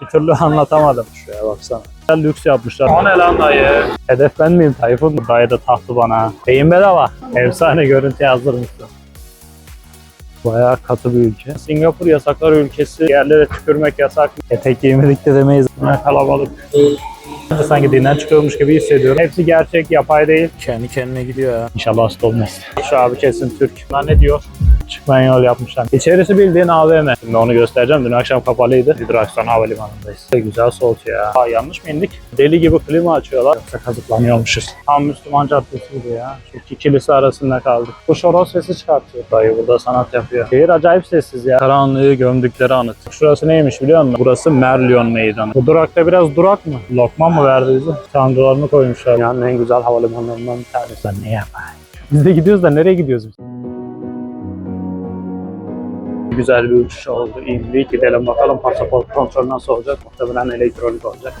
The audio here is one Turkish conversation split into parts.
Bir türlü anlatamadım. Şuraya baksana. Lüks yapmışlar. O ne lan dayı? Hedef ben miyim Tayfun? Dayı da taktı bana. Beyin bedava. Efsane görüntü yazdırmışsın. Bayağı katı bir ülke. Singapur yasaklar ülkesi. Yerlere tükürmek yasak. Etek giymedik de demeyiz. Ne kalabalık. Sanki dinden çıkıyormuş gibi hissediyorum. Hepsi gerçek, yapay değil. Kendi kendine gidiyor ya. İnşallah hasta olmaz. Şu abi kesin Türk. Lan ne diyor? Çıkmayan yol yapmışlar. İçerisi bildiğin AVM. Şimdi onu göstereceğim. Dün akşam kapalıydı. Hidroaksan Havalimanı'ndayız. Güzel soğut ya. Yanlış mı indik? Deli gibi klima açıyorlar. Yoksa kazıklanıyormuşuz. Tam Müslüman caddesi gibi ya. Şu iki kilise arasında kaldık. Bu şoroz sesi çıkartıyor. Dayı burada sanat yapıyor. Şehir acayip sessiz ya. Karanlığı gömdükleri anıt. Şurası neymiş biliyor musun? Burası Merlion Meydanı. Bu durakta biraz durak mı? Lokma mı verdi bize? Çancılarını koymuşlar. Yani en güzel havalimanlarından bir tanesi. Lan ne yapayım? Biz de gidiyoruz da nereye gidiyoruz biz? Güzel bir uçuş oldu. İndik. Gidelim bakalım pasaport kontrolü nasıl olacak. Muhtemelen elektronik olacak.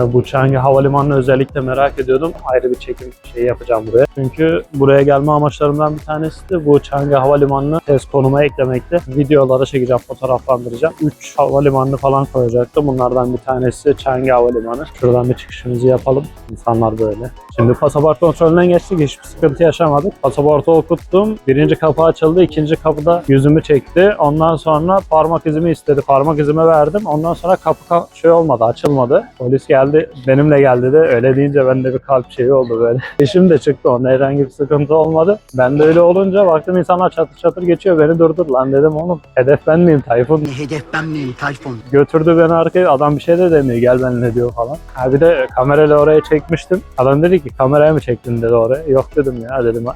Bu Changi Havalimanı'nı özellikle merak ediyordum. Ayrı bir çekim yapacağım buraya. Çünkü buraya gelme amaçlarımdan bir tanesi de bu Changi Havalimanı'nı test konuma eklemekte. Videolara çekeceğim, fotoğraflandıracağım. 3 havalimanını falan koyacaktım. Bunlardan bir tanesi Changi Havalimanı. Şuradan bir çıkışımızı yapalım. İnsanlar böyle. Şimdi pasaport kontrolünden geçtik. Hiçbir sıkıntı yaşamadık. Pasaportu okuttum. Birinci kapı açıldı. İkinci kapıda yüzümü çekti. Ondan sonra parmak izimi istedi. Parmak izimi verdim. Ondan sonra kapı olmadı, açılmadı. Polis geldi. Benimle geldi de öyle deyince bende bir kalp şeyi oldu böyle. Eşim de çıktı, onda herhangi bir sıkıntı olmadı. Ben de öyle olunca baktım insanlar çatır çatır geçiyor, beni durdur lan dedim oğlum. Hedef ben miyim Tayfun? Hedef ben miyim Tayfun? Götürdü beni arkaya, adam bir şey de demiyor, gel benimle diyor falan. Ha bir de kamerayla oraya çekmiştim. Adam dedi ki kameraya mı çektin dedi oraya. Yok dedim ya dedim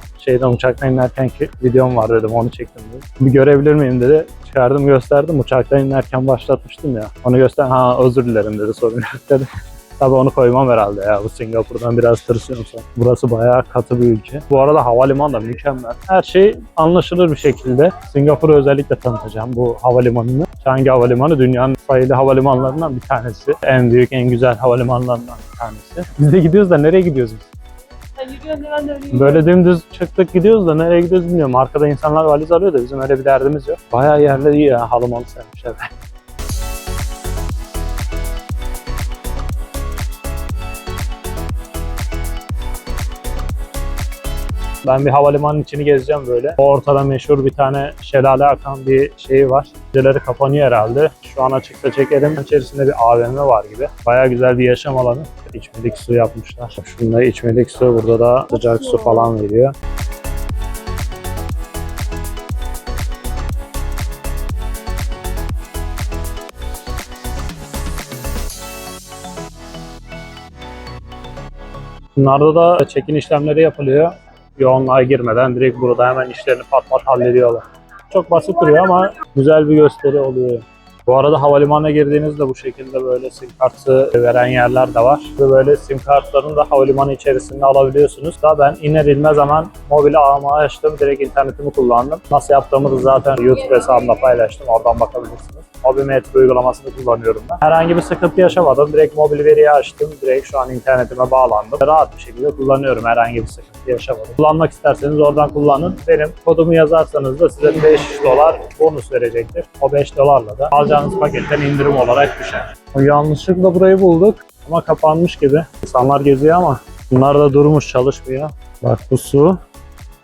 uçaktan inerken ki videom var dedim, onu çektim dedim. Bir görebilir miyim dedi. Çıkardım gösterdim, uçaktan inerken başlatmıştım ya. Onu göster, ha özür dilerim dedi, sorun yok dedi. Tabii onu koymam herhalde ya. Bu Singapur'dan biraz tırsıyorum sonra. Burası bayağı katı bir ülke. Bu arada havalimanı da mükemmel. Her şey anlaşılır bir şekilde. Singapur'u özellikle tanıtacağım bu havalimanını. Changi Havalimanı dünyanın sayılı havalimanlarından bir tanesi. En büyük, en güzel havalimanlarından bir tanesi. Biz de gidiyoruz da nereye gidiyoruz biz? Böyle dümdüz çıktık gidiyoruz da nereye gidiyoruz bilmiyorum. Arkada insanlar valiz alıyor da bizim öyle bir derdimiz yok. Bayağı yerler iyi ya. Halı malı sermişler. Ben bir havalimanının içini gezeceğim böyle. O ortada meşhur bir tane şelale akan bir şey var. Geceleri kapanıyor herhalde. Şu an açıkta çekelim. İçerisinde bir AVM var gibi. Bayağı güzel bir yaşam alanı. İçmelik su yapmışlar. Şunda içmelik su, burada da sıcak su falan veriyor. Bunlarda da check-in işlemleri yapılıyor. Yoğunluğa girmeden direkt burada hemen işlerini pat pat hallediyorlar. Çok basit duruyor ama güzel bir gösteri oluyor. Bu arada havalimanına girdiğinizde bu şekilde böyle sim kartı veren yerler de var. Ve böyle sim kartlarını da havalimanı içerisinde alabiliyorsunuz. Daha ben iner inmez zaman mobil ağımı açtım. Direkt internetimi kullandım. Nasıl yaptığımı da zaten YouTube hesabımda paylaştım. Oradan bakabilirsiniz. Mobimetri uygulamasını kullanıyorum ben. Herhangi bir sıkıntı yaşamadım. Direkt mobil veriyi açtım. Direkt şu an internetime bağlandım. Rahat bir şekilde kullanıyorum. Herhangi bir sıkıntı yaşamadım. Kullanmak isterseniz oradan kullanın. Benim kodumu yazarsanız da size $5 bonus verecektir. O $5 da alacağınız paketten indirim olarak düşer. Yanlışlıkla burayı bulduk ama kapanmış gibi. İnsanlar geziyor ama bunlar da durmuş, çalışmıyor. Bak bu su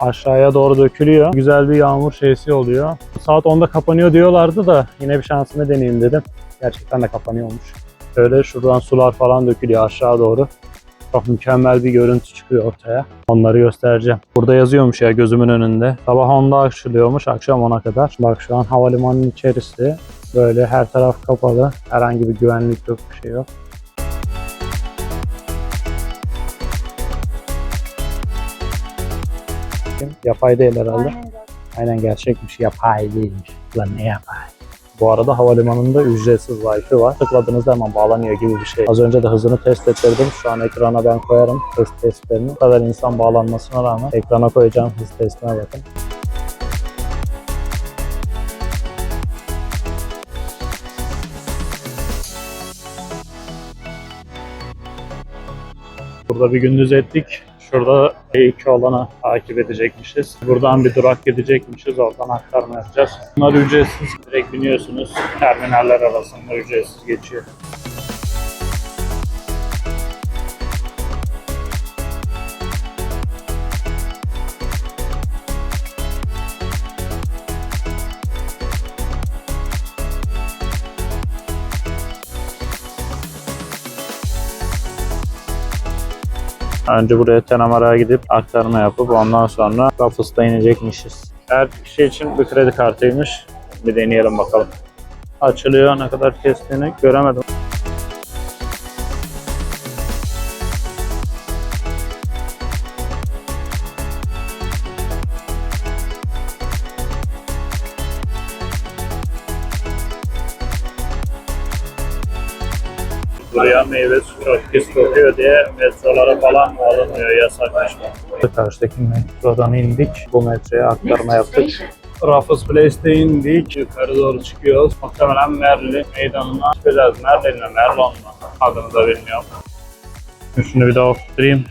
aşağıya doğru dökülüyor. Güzel bir yağmur şeysi oluyor. Saat 10'da kapanıyor diyorlardı da yine bir şansımı deneyeyim dedim. Gerçekten de kapanıyormuş. Böyle şuradan sular falan dökülüyor aşağı doğru. Çok mükemmel bir görüntü çıkıyor ortaya. Onları göstereceğim. Burada yazıyormuş ya gözümün önünde. Sabah 10'da açılıyormuş, akşam 10'a kadar. Bak şu an havalimanının içerisi. Böyle her taraf kapalı. Herhangi bir güvenlik yok, bir şey yok. Yapay değil herhalde. Aynen gerçekmiş. Yapay değilmiş. Lan ne yapay? Bu arada havalimanında ücretsiz Wi-Fi var. Tıkladığınızda hemen bağlanıyor gibi bir şey. Az önce de hızını test ettirdim. Şu an ekrana ben koyarım hız testlerini. Bu kadar insan bağlanmasına rağmen ekrana koyacağım hız testine bakın. Burada bir gündüz ettik. Şurada E2 olana takip edecekmişiz. Buradan bir durak gidecekmişiz. Oradan aktarma yapacağız. Bunlar ücretsiz. Direkt biniyorsunuz. Terminaller arasında ücretsiz geçiyor. Önce buraya Tenamara'ya gidip aktarma yapıp ondan sonra Ruffles'ta inecekmişiz. Her kişi için bir kredi kartıymış. Bir deneyelim bakalım. Açılıyor, ne kadar kestiğini göremedim. Buraya meyve suyu çok pis kokuyor diye metrolara falan alınmıyor, yasakmış. Karşıdaki metrodan indik. Bu metroya aktarma yaptık. Raffles Place'de indik. Yukarı doğru çıkıyoruz. Muhtemelen Merli meydanına çıkacağız. Merli'yle Merlon'la. Adını da bilmiyorum. Şunu bir daha oturtayım.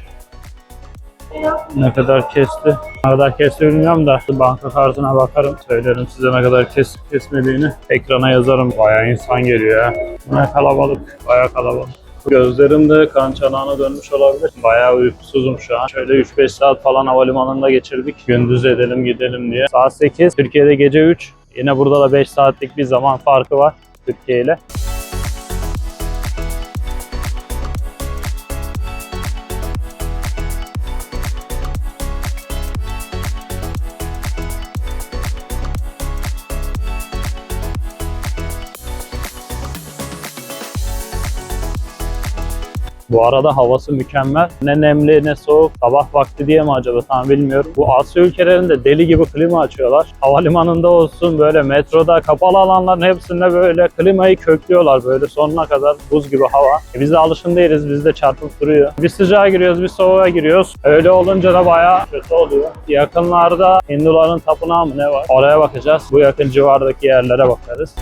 Ne kadar kesti? Ne kadar kesti bilmiyorum da banka kartına bakarım. Söylerim size ne kadar kesip kesmediğini. Ekrana yazarım. Bayağı insan geliyor ya. Ne kalabalık. Bayağı kalabalık. Gözlerim de kan çanağına dönmüş olabilir. Bayağı uykusuzum şu an. Şöyle 3-5 saat falan havalimanında geçirdik. Gündüz edelim gidelim diye. Saat 8. Türkiye'de gece 3. Yine burada da 5 saatlik bir zaman farkı var Türkiye ile. Bu arada havası mükemmel. Ne nemli ne soğuk. Sabah vakti diye mi acaba tam bilmiyorum. Bu Asya ülkelerinde deli gibi klima açıyorlar. Havalimanında olsun böyle metroda kapalı alanların hepsinde böyle klimayı köklüyorlar böyle sonuna kadar buz gibi hava. Biz de alışkın değiliz. Bizde çarpıp duruyor. Bir sıcağa giriyoruz bir soğuğa giriyoruz. Öyle olunca da bayağı kötü oluyor. Yakınlarda Hinduların tapınağı mı ne var? Oraya bakacağız. Bu yakın civardaki yerlere bakarız.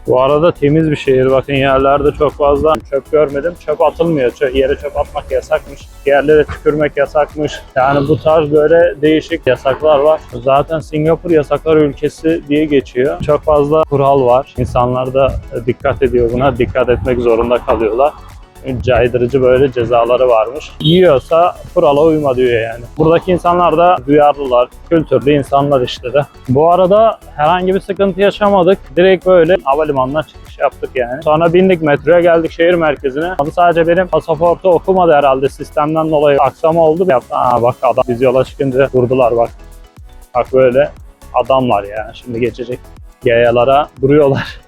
Bu arada temiz bir şehir. Bakın yerlerde çok fazla çöp görmedim. Çöp atılmıyor. Yere çöp atmak yasakmış. Yerlere tükürmek yasakmış. Yani bu tarz böyle değişik yasaklar var. Zaten Singapur yasaklar ülkesi diye geçiyor. Çok fazla kural var. İnsanlar da dikkat ediyor buna. Dikkat etmek zorunda kalıyorlar. Caydırıcı böyle cezaları varmış. Yiyorsa kurala uyma diyor yani. Buradaki insanlar da duyarlılar, kültürlü insanlar işte de. Bu arada herhangi bir sıkıntı yaşamadık. Direkt böyle havalimanına çıkış yaptık yani. Sonra bindik metroya geldik şehir merkezine. Ama sadece benim pasaportu okumadı herhalde sistemden dolayı aksama oldu. Aa bak adam biz yola çıkınca durdular bak. Bak böyle adamlar yani şimdi geçecek yayalara duruyorlar.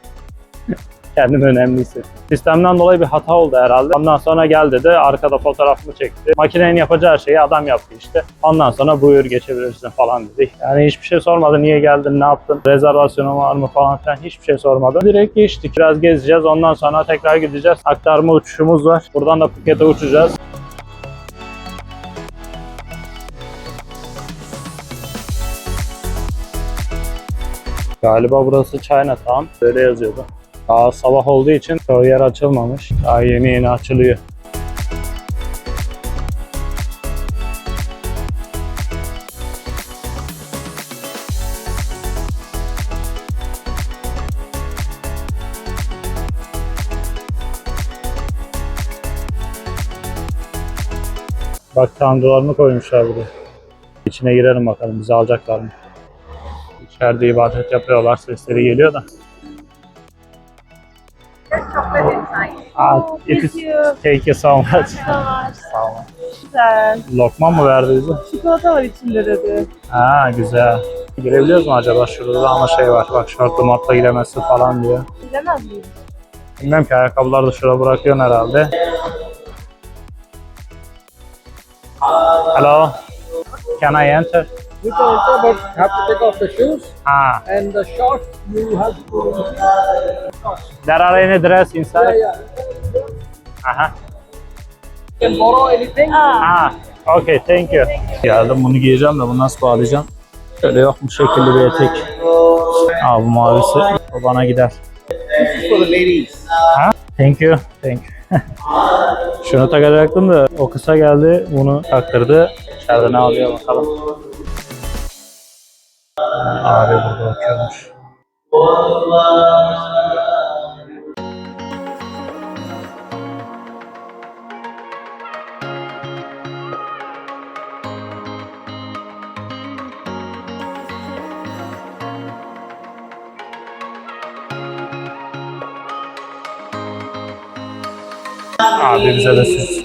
Kendim önemli hissettim. Sistemden dolayı bir hata oldu herhalde. Ondan sonra gel dedi, arkada fotoğrafımı çekti. Makinenin yapacağı şeyi adam yaptı işte. Ondan sonra buyur geçebilirsin falan dedi. Yani hiçbir şey sormadı. Niye geldin, ne yaptın, rezervasyonun var mı falan filan hiçbir şey sormadı. Direkt geçtik. Biraz gezeceğiz. Ondan sonra tekrar gideceğiz. Aktarma uçuşumuz var. Buradan da Phuket'e uçacağız. Galiba burası Chinatown. Böyle yazıyordu. Daha sabah olduğu için çoğu yer açılmamış. Daha yeni yeni açılıyor. Bak tanrılarını koymuşlar buraya. İçine girelim bakalım bizi alacaklar mı? İçeride ibadet yapıyorlar. Sesleri geliyor da. It is, thank you so much. Sağ olun. Güzel. Lokma mı verdi bize? Çikolata var içinde dedi. Ha güzel. Girebiliyoruz mu acaba? Şurada da ama şey var. Bak şortlu matla giremezsin falan diyor. Bilemez miyim? Bilmem ki ayakkabıları da şuraya bırakıyorsun herhalde. Hello. Can I enter? You can enter, but have to take off the shoes Ah, and the shorts. You have to. there are any dress inside? Yeah. Aha. You can borrow anything. Ah, okay, thank you. Geldim bunu giyeceğim de bunu nasıl bağlayacağım? Şöyle yok mu şekilli bir etek. Aa bu mavisi. O bana gider. This is for the ladies. Thank you. Thank you. Şunu takacaktım da o kısa geldi. Bunu taktırdı. İçeride ne alıyor bakalım. Abi burada bakıyormuş. Abi bize de siz.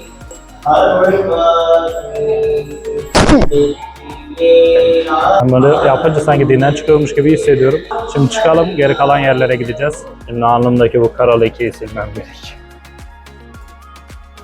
Ben böyle yapınca sanki dinden çıkıyormuş gibi hissediyorum. Şimdi çıkalım, geri kalan yerlere gideceğiz. Şimdi alnımdaki bu karalı ikiyi silmem gerek.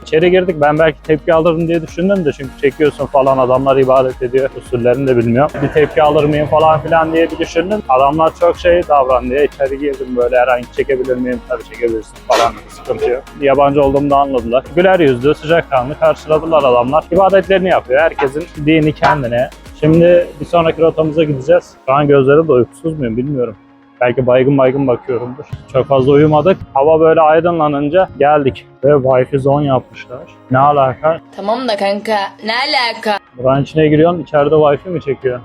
İçeri girdik, ben belki tepki alırım diye düşündüm de çünkü çekiyorsun falan, adamlar ibadet ediyor, usullerini de bilmiyor. Bir tepki alır mıyım falan filan diye bir düşündüm. Adamlar çok davrandı ya, içeri girdim böyle herhangi çekebilir miyim? Tabii çekebilirsin falan, sıkıntı yok. Yabancı olduğumu da anladılar. Güler yüzlü, sıcakkanlı karşıladılar adamlar. İbadetlerini yapıyor, herkesin dini kendine. Şimdi bir sonraki rotamıza gideceğiz. Şu an gözlerim de uykusuz muyum bilmiyorum. Belki baygın bakıyorumdur. Çok fazla uyumadık. Hava böyle aydınlanınca geldik. Ve Wi-Fi zone yapmışlar. Ne alaka? Tamam da kanka ne alaka? Buranın içine giriyorsun, içeride Wi-Fi mi çekiyor?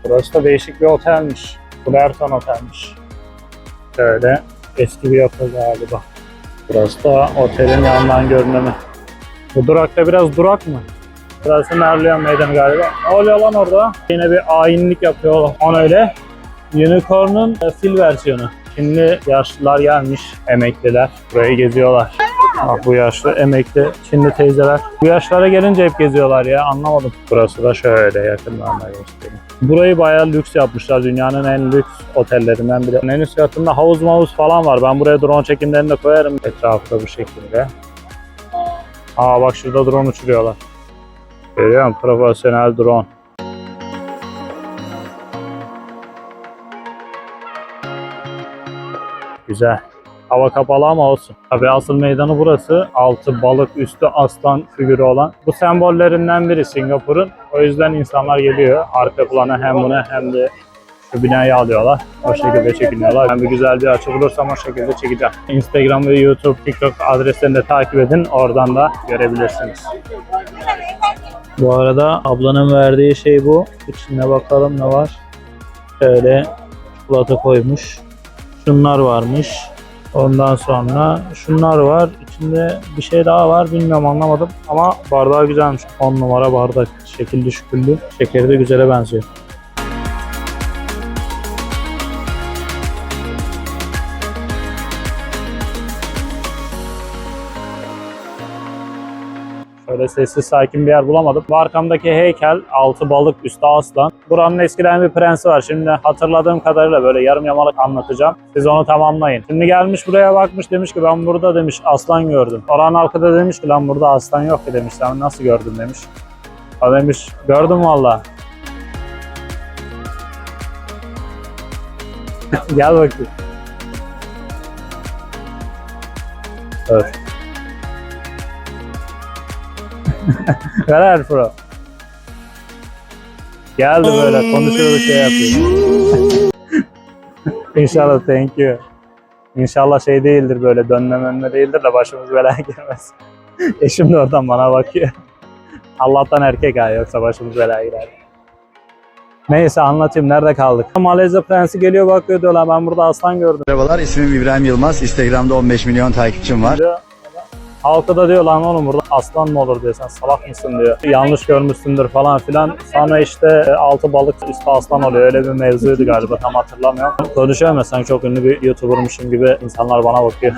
Burası da değişik bir otelmiş. Fullerton Otel'miş. Şöyle eski bir yapı galiba. Burası da otelin yandan görünümü. Bu durakta biraz durak mı? Burası Merlion Meydanı galiba. Ne oluyor lan orada? Yine bir ayinlik yapıyorlar. On öyle. Unicorn'un fil versiyonu. Çinli yaşlılar gelmiş, emekliler. Burayı geziyorlar. Bak bu yaşlı emekli Çinli teyzeler. Bu yaşlara gelince hep geziyorlar ya, anlamadım. Burası da şöyle yakından da göstereyim. Burayı bayağı lüks yapmışlar. Dünyanın en lüks otellerinden biri. En üst katında havuz falan var. Ben buraya drone çekimlerini de koyarım. Etrafı da bu şekilde. Aa bak şurada drone uçuruyorlar. Görüyor musun? Profesyonel drone. Güzel. Hava kapalı ama olsun. Tabii asıl meydanı burası. Altı balık, üstü aslan figürü olan. Bu sembollerinden biri Singapur'un. O yüzden insanlar geliyor. Arka plana hem bunu hem de şu binayı alıyorlar. O şekilde çekiniyorlar. Ben bir güzel bir açı bulursam o şekilde çekeceğim. Instagram ve YouTube, TikTok adreslerini de takip edin. Oradan da görebilirsiniz. Bu arada ablanın verdiği şey bu. İçine bakalım ne var. Şöyle çikolata koymuş. Şunlar varmış. Ondan sonra şunlar var. İçinde bir şey daha var. Bilmiyorum, anlamadım. Ama bardağı güzelmiş. 10 numara bardak. Şekilli şüküllü. Şekeri de güzele benziyor. Şöyle sessiz sakin bir yer bulamadım. Bu arkamdaki heykel, altı balık, üstü aslan. Buranın eskiden bir prensi var. Şimdi hatırladığım kadarıyla böyle yarım yamalak anlatacağım. Siz onu tamamlayın. Şimdi gelmiş buraya bakmış, demiş ki ben burada demiş aslan gördüm. Oranın halkı da demiş ki lan burada aslan yok ki demiş. Sen nasıl gördün demiş. O demiş gördüm valla. Gel bakayım. Evet. Where bro? Geldi böyle konuşuyorduk, şey yapıyor. İnşallah, thank you. İnşallah şey değildir, böyle dönme değildir de başımız belaya girmez. Eşim de oradan bana bakıyor. Allah'tan erkek ha, yoksa başımız belaya girer. Neyse anlatayım, nerede kaldık? Malezya prensi geliyor bakıyor, diyorlar ben burada aslan gördüm. Merhabalar, ismim İbrahim Yılmaz. Instagram'da 15 milyon takipçim var. Halkı da diyor lan oğlum burada aslan mı olur diyor, sen salak mısın diyor. Yanlış görmüşsündür falan filan. Sonra işte altı balık üstü aslan oluyor. Öyle bir mevzuydu galiba, tam hatırlamıyorum. Konuşuyorum ya, sanki çok ünlü bir YouTuber'mışım gibi insanlar bana bakıyor.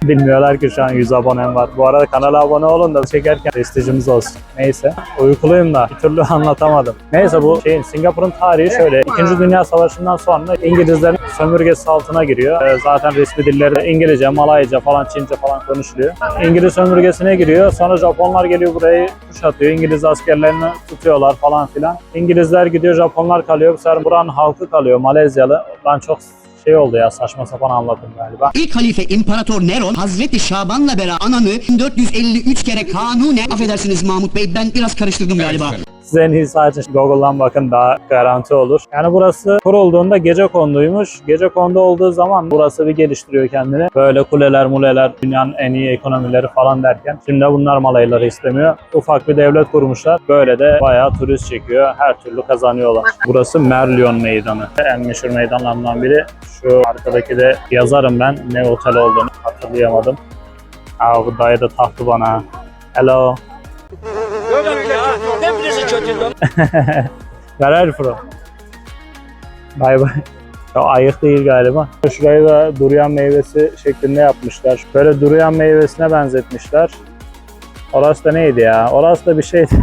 Bilmiyorlar ki şu an 100 abonem var. Bu arada kanala abone olun da çekerken prestijimiz olsun. Neyse. Uykuluyum da bir türlü anlatamadım. Neyse bu Singapur'un tarihi şöyle. 2. Dünya Savaşı'ndan sonra İngilizlerin sömürgesi altına giriyor. Zaten resmi dilleri İngilizce, Malayca falan, Çince falan konuşuluyor. İngiliz sömürgesine giriyor. Sonra Japonlar geliyor burayı kuşatıyor. İngiliz askerlerini tutuyorlar falan filan. İngilizler gidiyor, Japonlar kalıyor. Bu sefer buranın halkı kalıyor, Malezyalı. Ben çok şey oldu ya, saçma sapan anlattım galiba. İlk halife İmparator Neron Hazreti Şaban'la beraber ananı 453 kere kanunen, affedersiniz Mahmut Bey, ben biraz karıştırdım galiba. Siz en iyi sadece Google'dan bakın, daha garanti olur. Yani burası kurulduğunda gecekonduymuş. Gecekondu olduğu zaman burası bir geliştiriyor kendini. Böyle kuleler muleler, dünyanın en iyi ekonomileri falan derken şimdi bunlar malayları istemiyor. Ufak bir devlet kurmuşlar. Böyle de bayağı turist çekiyor. Her türlü kazanıyorlar. Burası Merlion Meydanı. En meşhur meydanlarından biri. Şu arkadaki de yazarım ben ne otel olduğunu hatırlayamadım. Aa, bu dayı da taktı bana. Hello. Where are you from? Bye bye. Ya, ayık değil galiba. Şurayı da durian meyvesi şeklinde yapmışlar. Böyle durian meyvesine benzetmişler. Orası da neydi ya? Orası da bir şeydi.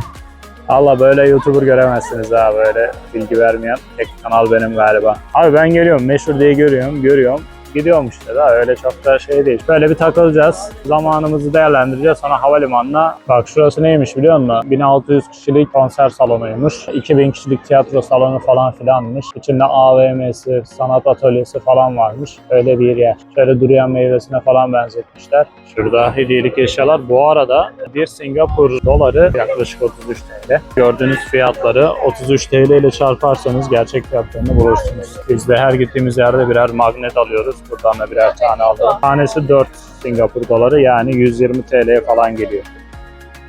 Allah, böyle YouTuber göremezsiniz ha, böyle bilgi vermeyen. Tek kanal benim galiba. Abi ben geliyorum, meşhur diye görüyorum. Gidiyorum işte, daha öyle çok da şey değil. Böyle bir takılacağız. Zamanımızı değerlendireceğiz. Sonra havalimanına. Bak şurası neymiş biliyor musun? 1600 kişilik konser salonuymuş. 2000 kişilik tiyatro salonu falan filanmış. İçinde AVM'si, sanat atölyesi falan varmış. Öyle bir yer. Şöyle duruyan meyvesine falan benzetmişler. Şurada hediyelik eşyalar. Bu arada bir Singapur doları yaklaşık 33 TL. Gördüğünüz fiyatları 33 TL ile çarparsanız gerçek fiyatlarını bulursunuz. Biz de her gittiğimiz yerde birer magnet alıyoruz. Buradan da birer tane alalım. Tanesi 4 Singapur doları, yani 120 TL'ye falan geliyor.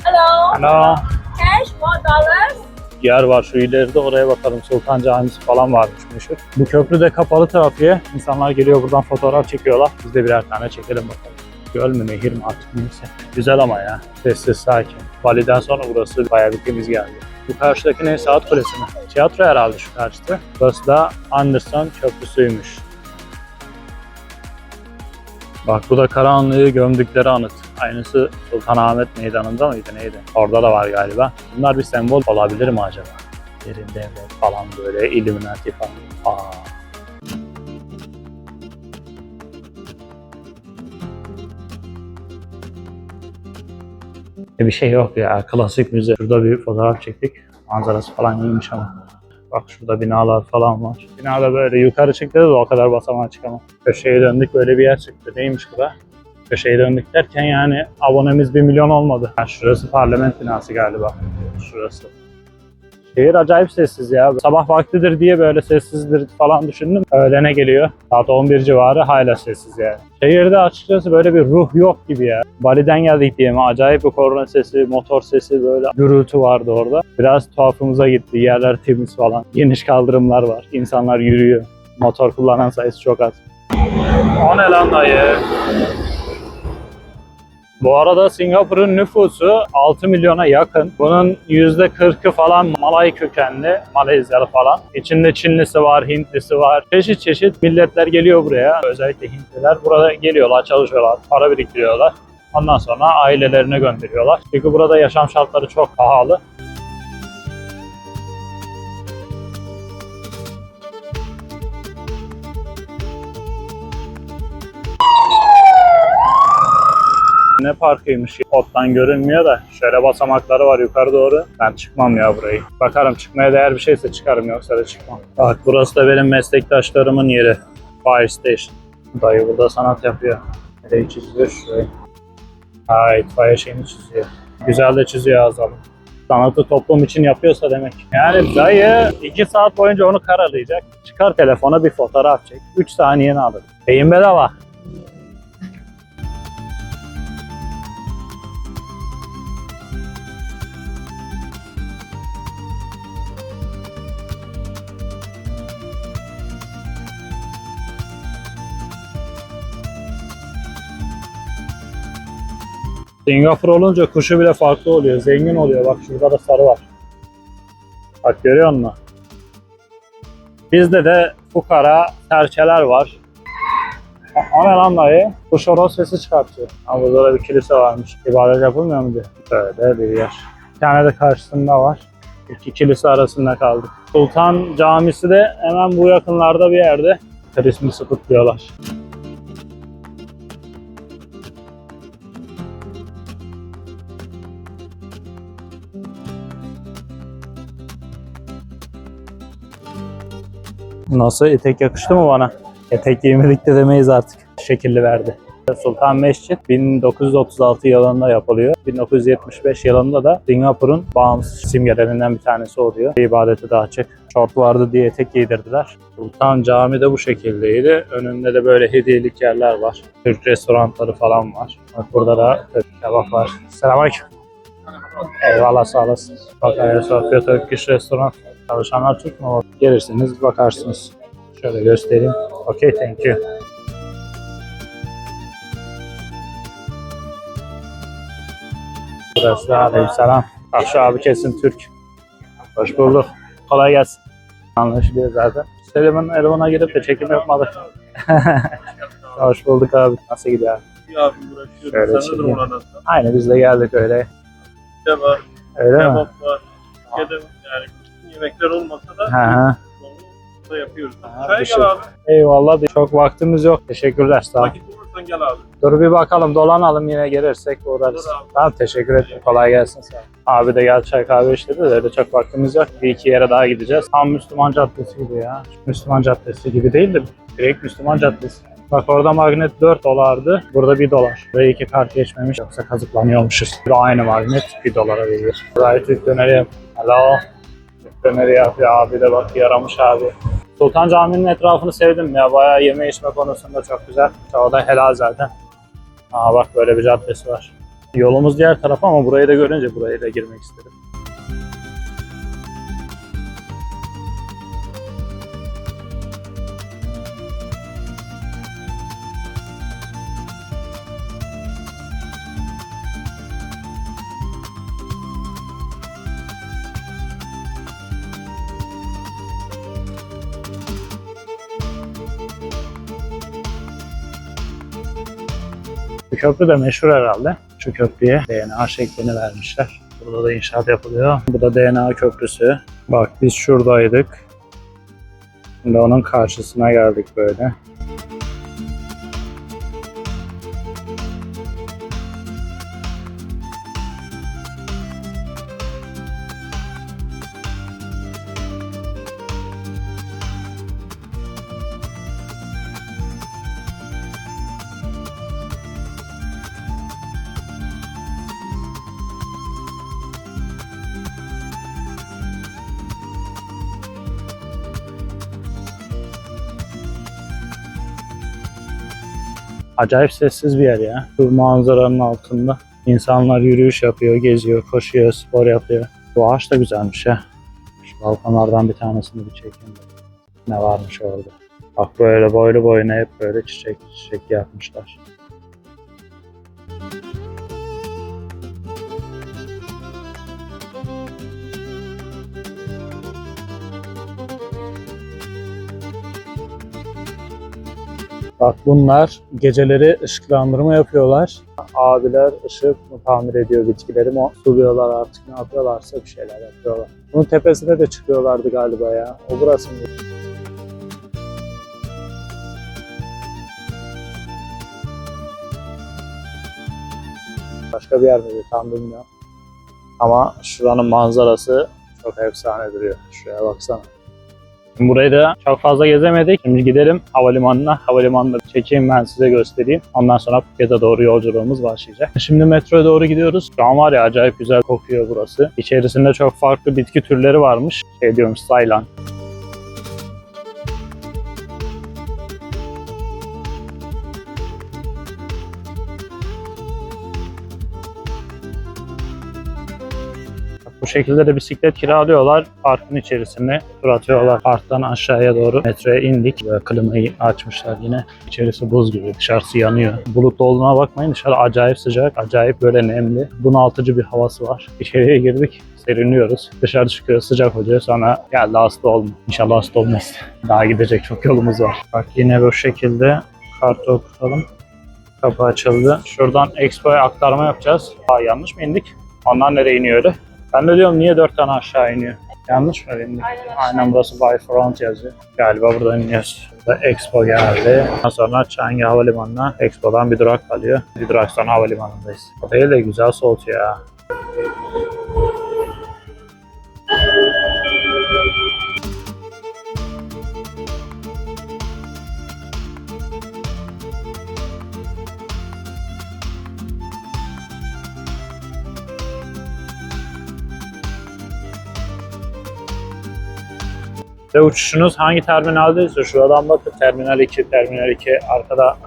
Hello. Hello. Cash $4. Yer var şu ileride, oraya bakalım. Sultan Camisi falan varmış meşhur. Bu köprü de kapalı trafiğe. İnsanlar geliyor buradan fotoğraf çekiyorlar. Biz de birer tane çekelim bakalım. Göl mü nehir mi artık neyse. Güzel ama ya. Sessiz sakin. Bali'den sonra burası bayağı bir temiz geldi. Bu karşıdaki ne? Saat Kulesi mi? Tiyatro herhalde şu karşıda. Burası da Anderson Köprüsü'ymüş. Bak bu da Karahanlı'yı gömdükleri anıt. Aynısı Sultanahmet Meydanı'nda mıydı neydi? Orada da var galiba. Bunlar bir sembol olabilir mi acaba? Derin devlet falan, böyle Illuminati falan. Aa. Bir şey yok ya. Klasik müze. Şurada bir fotoğraf çektik. Manzarası falan iyiymiş ama. Bak şurada binalar falan var. Binada böyle yukarı çıktı da o kadar basamağa çıkamam. Köşeye döndük, böyle bir yer çıktı. Neymiş bu da? Köşeye döndük derken yani abonemiz 1 milyon olmadı. Yani şurası parlament binası galiba. Şurası. Şehir acayip sessiz ya. Sabah vaktidir diye böyle sessizdir falan düşündüm. Öğlene geliyor. Saat 11 civarı hala sessiz yani. Şehirde açıkçası böyle bir ruh yok gibi ya. Bali'den geldik diye mi? Acayip bir korna sesi, motor sesi, böyle gürültü vardı orada. Biraz tuhafımıza gitti. Yerler temiz falan. Geniş kaldırımlar var. İnsanlar yürüyor. Motor kullanan sayısı çok az. O ne lan dayı? Bu arada Singapur'un nüfusu 6 milyona yakın. Bunun %40'ı falan Malay kökenli, Malezyalı falan. İçinde Çinlisi var, Hintlisi var. Çeşit çeşit milletler geliyor buraya. Özellikle Hintliler burada geliyorlar, çalışıyorlar, para biriktiriyorlar. Ondan sonra ailelerine gönderiyorlar. Çünkü burada yaşam şartları çok pahalı. Ne parkıymış, ottan görünmüyor da şöyle basamakları var yukarı doğru. Ben çıkmam ya burayı. Bakarım, çıkmaya değer bir şeyse çıkarım, yoksa da çıkmam. Bak burası da benim meslektaşlarımın yeri. Fire Station. Dayı burada sanat yapıyor. Nereyi çiziyor? Şurayı. Ha, itfaiye şeyini çiziyor. Güzel de çiziyor Azal'ım. Sanatı toplum için yapıyorsa demek. Yani dayı 2 saat boyunca onu karalayacak. Çıkar telefona bir fotoğraf çek. 3 saniyeni alır. Beyin bedava. Singapur olunca kuşu bile farklı oluyor. Zengin oluyor. Bak şurada da sarı var. Bak görüyor musun? Bizde de fukara serçeler var. O ne lan dayı? Kuş horoz sesi çıkartıyor. Ama burada da bir kilise varmış. İbadet yapılmıyor mu diye. Böyle bir yer. Bir tane de karşısında var. İki kilise arasında kaldık. Sultan Camisi de hemen bu yakınlarda bir yerde. Christmas'ı kutluyorlar. Nasıl? Etek yakıştı mı bana? Tek giymedik de demeyiz artık. Şekilli verdi. Sultan Mescid 1936 yılında yapılıyor. 1975 yılında da Singapur'un bağımsız simgelerinden bir tanesi oluyor. İbadeti de açık. Şort vardı diye etek giydirdiler. Sultan Camii de bu şekildeydi. Önünde de böyle hediyelik yerler var. Türk restoranları falan var. Bak burada da kebap var. Selamünaleyküm. Eyvallah, sağ olasın. Bak Ayasofya Turkish restoran. Çalışanlar Türk mü? Gelirsiniz bakarsınız. Şöyle göstereyim. Okay, thank you. Burası aleykümselam. Şu abi kesin Türk. Hoş bulduk. Kolay gelsin. Anlaşılıyor zaten. Selim'in elvana girip de çekim yapmadık. Hoş bulduk abi. Nasıl gidiyor abi? İyi abi uğraşıyorum. Şöyle Sen de çekeyim. durumlar nasıl? Aynı biz de geldik öyle. Ne var? Öyle mi? Kebap var. Türkiye'de yani bütün yemekler olmasa da Hı. onu da yapıyoruz. Ha, Çaya bir şey- gel abi. Eyvallah. Çok vaktimiz yok. Teşekkürler. Sağ ol. Vakit bulursan gel abi. Dur bir bakalım, dolanalım, yine gelirsek uğrarız. Olur abi. Tamam, teşekkür ederim. Kolay gelsin. Sağ ol. Abi de gel çay kahve içti de öyle çok vaktimiz yok. Bir iki yere daha gideceğiz. Tam Müslüman Caddesi gibi ya. Müslüman Caddesi gibi değil de direkt Müslüman Caddesi. Bak orada magnet 4 dolardı. Burada 1 dolar. Buraya 2 kart geçmemiş, yoksa kazıklanıyormuşuz. Burada aynı magnet 1 dolara verilir. Burayı Türk döneri yap. Hello. Türk döneri yapıyor abi de, bak yaramış abi. Sultan Camii'nin etrafını sevdim ya. Bayağı yeme içme konusunda çok güzel. O da helal zaten. Aa bak, böyle bir caddesi var. Yolumuz diğer tarafa ama burayı da görünce burayı da girmek istedim. Bu köprü de meşhur herhalde. Şu köprüye DNA şeklini vermişler. Burada da inşaat yapılıyor. Bu da DNA köprüsü. Bak biz şuradaydık. Şimdi onun karşısına geldik böyle. Acayip sessiz bir yer ya. Bu manzaranın altında insanlar yürüyüş yapıyor, geziyor, koşuyor, spor yapıyor. Bu ağaç da güzelmiş ya. Şu balkonlardan bir tanesini bir çekeyim. Ne varmış orada? Bak böyle boylu boyuna hep böyle çiçek yapmışlar. Bak bunlar geceleri ışıklandırma yapıyorlar. Abiler ışık mı tamir ediyor, bitkileri mi suluyorlar, artık ne yapıyorlarsa bir şeyler yapıyorlar. Bunun tepesine de çıkıyorlardı galiba ya. O burası mı? Başka bir yer miydi tam bilmiyorum. Ama şuranın manzarası çok efsane duruyor. Şuraya baksana. Burayı da çok fazla gezemedik. Şimdi gidelim havalimanına. Havalimanında çekeyim, ben size göstereyim. Ondan sonra Phuket'e doğru yolculuğumuz başlayacak. Şimdi metroya doğru gidiyoruz. Şu an var ya, acayip güzel kokuyor burası. İçerisinde çok farklı bitki türleri varmış. Saylan. Bu şekilde de bisiklet kiralıyorlar. Parkın içerisine tur atıyorlar. Parktan aşağıya doğru metroya indik. Böyle klimayı açmışlar yine. İçerisi buz gibi. Dışarısı yanıyor. Bulutlu olduğuna bakmayın. Dışarı acayip sıcak. Acayip böyle nemli. Bunaltıcı bir havası var. İçeriye girdik. Serinliyoruz. Dışarı çıkıyoruz. Sıcak oluyor. Sonra geldi hasta olma. İnşallah hasta olmayız. Daha gidecek çok yolumuz var. Bak yine bu şekilde kartı okutalım. Kapı açıldı. Şuradan Expo'ya aktarma yapacağız. Yanlış mı indik? Onlar nereye iniyor öyle? Ben de diyorum niye 4 tane aşağı iniyor? Yanlış mı indik? Aynen burası Bayfront yazıyor. Galiba buradan iniyoruz. Burada Expo geldi. Ondan sonra Changi Havalimanı'na Expo'dan bir durak kalıyor. Bir durak sonra havalimanındayız. O değil de güzel soğutuyor ya. Ve uçuşunuz hangi terminaldeyse şuradan bakın Terminal 2, Terminal 2 arkada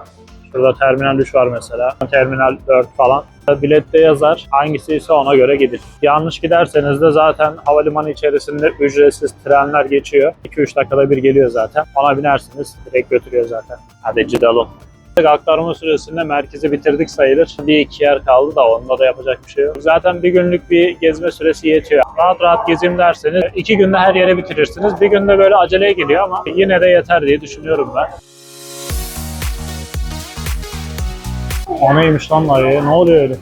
şurada Terminal 3 var mesela. Terminal 4 falan. Bilette yazar. Hangisi ise ona göre gidin. Yanlış giderseniz de zaten havalimanı içerisinde ücretsiz trenler geçiyor. 2-3 dakikada bir geliyor zaten. Ona binersiniz. Direkt götürüyor zaten. Hadi cidalım. Aktarma süresinde merkezi bitirdik sayılır. Bir iki yer kaldı da onda da yapacak bir şey yok. Zaten bir günlük bir gezme süresi yetiyor. Rahat rahat gezeyim derseniz 2 günde her yere bitirirsiniz. Bir günde böyle aceleye geliyor ama yine de yeter diye düşünüyorum ben. O neymiş lan var ya? Ne oluyor öyle?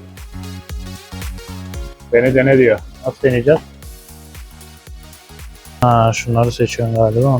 Beni dene diyor. Nasıl deneyeceğiz? Ha, şunları seçiyorum galiba.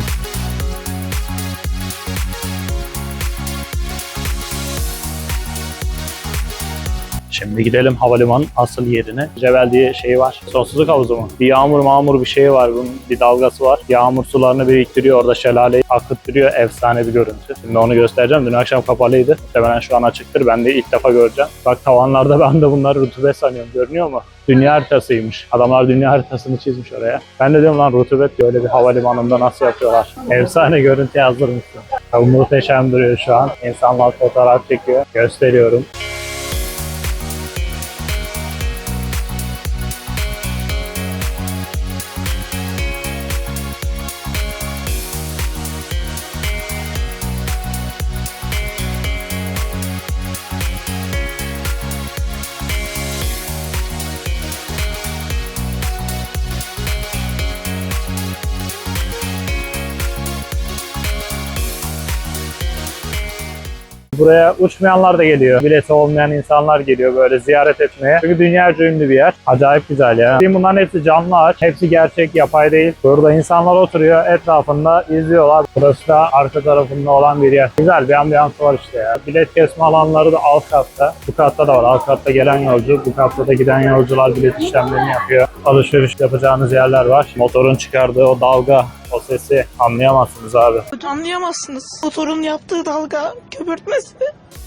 Şimdi gidelim havalimanın asıl yerine. Cebel diye şey var. Sonsuzluk havuzu mu? Bir yağmur bir şey var. Bunun bir dalgası var. Yağmur sularını biriktiriyor. Orada şelaleyi akıttırıyor. Efsane bir görüntü. Şimdi onu göstereceğim. Dün akşam kapalıydı. Muhtemelen şu an açıktır. Ben de ilk defa göreceğim. Bak tavanlarda ben de bunları rutubet sanıyorum. Görünüyor mu? Dünya haritasıymış. Adamlar dünya haritasını çizmiş oraya. Ben de diyorum lan rutubet diyor. Öyle bir havalimanında nasıl yapıyorlar? Efsane görüntü yazdırmışsın. Tabii muhteşem duruyor şu an. İnsanlar fotoğraf çekiyor. Gösteriyorum. Buraya uçmayanlar da geliyor. Bileti olmayan insanlar geliyor böyle ziyaret etmeye. Çünkü dünyaca ünlü bir yer. Acayip güzel ya. Bunların hepsi canlı ağaç. Hepsi gerçek, yapay değil. Burada insanlar oturuyor. Etrafında izliyorlar. Burası da arka tarafında olan bir yer. Güzel bir ambiyansı var işte ya. Bilet kesme alanları da alt katta. Bu katta da var. Alt katta gelen yolcu. Bu katta da giden yolcular bilet işlemlerini yapıyor. Alışveriş yapacağınız yerler var. Motorun çıkardığı o dalga, o sesi anlayamazsınız abi. Anlayamazsınız. Motorun yaptığı dalga köpürtmesi.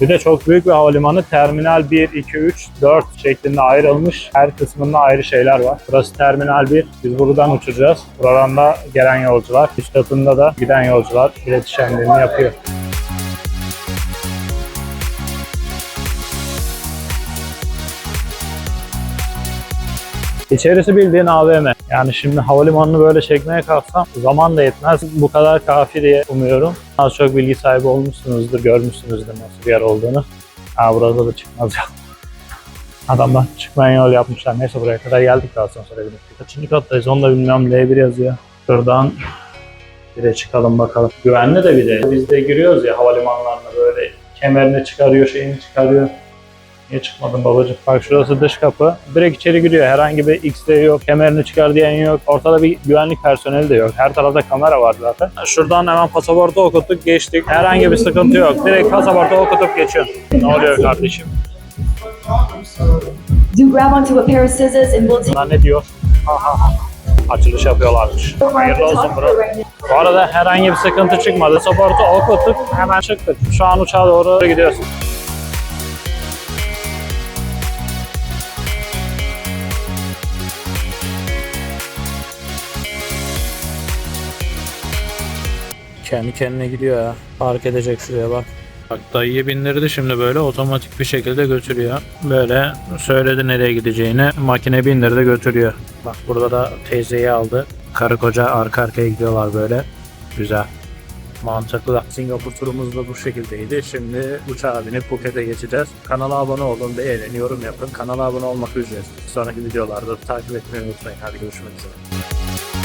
Bir de çok büyük bir havalimanı. Terminal 1, 2, 3, 4 şeklinde ayrılmış. Her kısmında ayrı şeyler var. Burası Terminal 1. Biz buradan uçacağız. Buradan da gelen yolcular. Üst katında da giden yolcular bilet işlemlerini yapıyor. İçerisi bildiğin AVM. Yani şimdi havalimanını böyle çekmeye kalksam zaman da yetmez. Bu kadar kafi diye umuyorum. Az çok bilgi sahibi olmuşsunuzdur, görmüşsünüzdür nasıl bir yer olduğunu. Ha, burada da çıkmaz ya. Adamlar çıkmayan yol yapmışlar. Neyse buraya kadar geldik daha sonra binip. Kaçıncı kattayız onu da bilmiyorum. L1 yazıyor. Şuradan bir de çıkalım bakalım. Güvenli de bir de. Biz de giriyoruz ya havalimanlarına böyle kemerini çıkarıyor, şeyini çıkarıyor. Niye çıkmadın babacığım? Bak şurası dış kapı. Direkt içeri giriyor. Herhangi bir X-ray yok. Kemerini çıkar diyen yok. Ortada bir güvenlik personeli de yok. Her tarafta kamera var zaten. Şuradan hemen pasaportu okuttuk geçtik. Herhangi bir sıkıntı yok. Direkt pasaportu okutup geçiyorsun. Ne oluyor kardeşim? Do grab onto a pair of scissors and we'll take Bunlar ne diyor? Açılış yapıyorlarmış. Hayırlı olsun bro. Bu arada herhangi bir sıkıntı çıkmadı. Pasaportu okuttuk. Hemen çıktık. Şu an uçağa doğru gidiyorsun. Kendi kendine gidiyor ya. Park edecek şuraya bak. Bak dayıyı bindirdi şimdi böyle otomatik bir şekilde götürüyor. Böyle söyledi nereye gideceğini. Makine bindirdi götürüyor. Bak burada da teyzeyi aldı. Karı koca arka arkaya gidiyorlar böyle. Güzel. Mantıklı. Singapur turumuz da bu şekildeydi. Şimdi uçağa binip Phuket'e geçeceğiz. Kanala abone olun, beğenin, yorum yapın. Kanala abone olmak ücretsiz. Sonraki videolarda takip etmeyi unutmayın. Hadi görüşmek üzere.